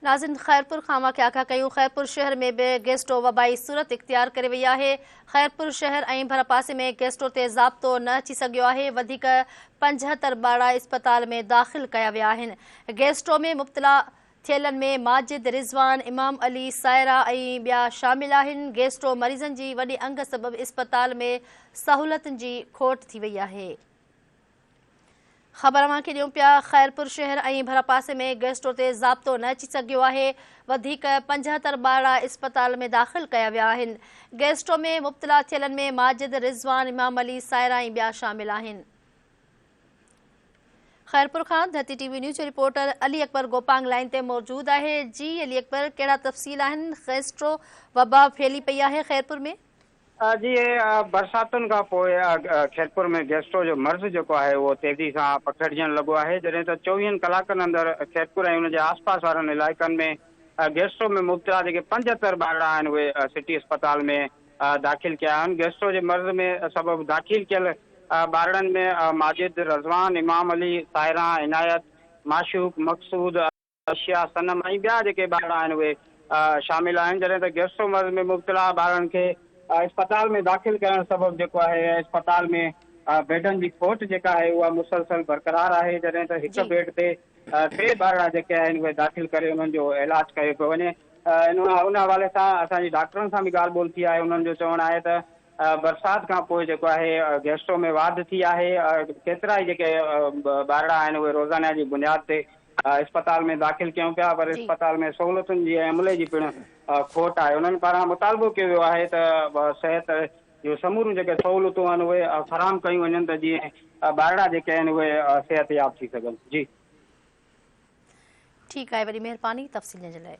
नाज़िन खैरपुर खामा के आखा कयूं खैरपुर शहर में भी गेस्टो वबाई सूरत इख्तियार करे वई आहे। खैरपुर शहर ऐं भर पासे में गेस्टो ते ज़ाब्तो न अची सघियो आहे। वधीक 75 ॿार इस्पताल में दाख़िल कया विया आहिनि। गेस्टो में मुब्तला थियलनि में माजिद, रिज़वान, इमाम अली, सायरा ऐं ॿिया शामिल आहिनि। गेस्टो मरीज़नि जी वॾी अंग सबबि इस्पताल में सहूलतुनि जी खोट थी वई आहे। ख़बर अवां खे ॾियूं पिया खैरपुर शहर ऐं भर पासे में गेस्टो ते ज़ाब्तो न अची सघियो आहे। वधीक 75 ॿार इस्पताल में दाख़िल कया विया आहिनि। गेस्टो में मुब्तला थियलनि में माजिद, रिज़वान, इमाम अली, सायरा ऐं ॿिया शामिल आहिनि। खैरपुर खां धरती टीवी न्यूज़ जो रिपोर्टर अली अकबर गोपांग लाइन ते मौजूद आहे। जी अली अकबर, कहिड़ा तफ़सील आहिनि? गेस्ट्रो वबा फैली पई आहे खैरपुर में। जी बरसातुनि खां पोइ खैरपुर में गेस्ट्रो जो मर्ज़ जेको आहे उहो तेज़ी सां पखिड़िजणु लॻो आहे। जॾहिं त 24 कलाकनि अंदरि खैरपुर ऐं उनजे आसपास वारनि इलाइक़नि में गेस्ट्रो में मुब्तला जेके 75 ॿार आहिनि उहे सिटी अस्पताल में दाख़िल कया आहिनि। गेस्ट्रो जे मर्ज़ में सबबि दाख़िल थियल ॿारनि में माजिद, रज़वान, इमाम अली, सायरा, इनायत, माशूक, मक़सूद, अशिया, सनम ऐं ॿिया जेके ॿार आहिनि उहे शामिल आहिनि। जॾहिं त गेस्ट्रो मर्ज़ में मुब्तला ॿारनि खे अस्पताल में दाख़िल करण सबबि जेको आहे अस्पताल में बेडनि जी खोट जेका आहे उहा मुसलसल बरक़रार आहे। जॾहिं त हिक जी बेड ते 3 ॿार जेके आहिनि उहे दाख़िल करे उन्हनि जो इलाज कयो पियो वञे। उन हवाले सां असांजी डॉक्टरनि सां बि ॻाल्हि ॿोल थी आहे। उन्हनि जो चवणु आहे त बरसाति खां पोइ जेको आहे गेस्ट्रो में वाधि थी आहे। केतिरा ई जेके ॿार आहिनि उहे रोज़ाना जी बुनियाद ते अस्पताल में दाख़िल कयूं पिया, पर जी अस्पताल में सहूलियतुनि जी ऐं अमले जी पिणु खोट आहे। उन्हनि पारां मुतालबो कयो वियो आहे त सिहत जूं समूरियूं जेके सहूलियतूं आहिनि उहे फराहम कयूं वञनि त जीअं ॿारड़ा जेके आहिनि उहे सिहतयाब थी सघनि। जी ठीकु आहे, वॾी महिरबानी तफ़सीलनि जे लाइ।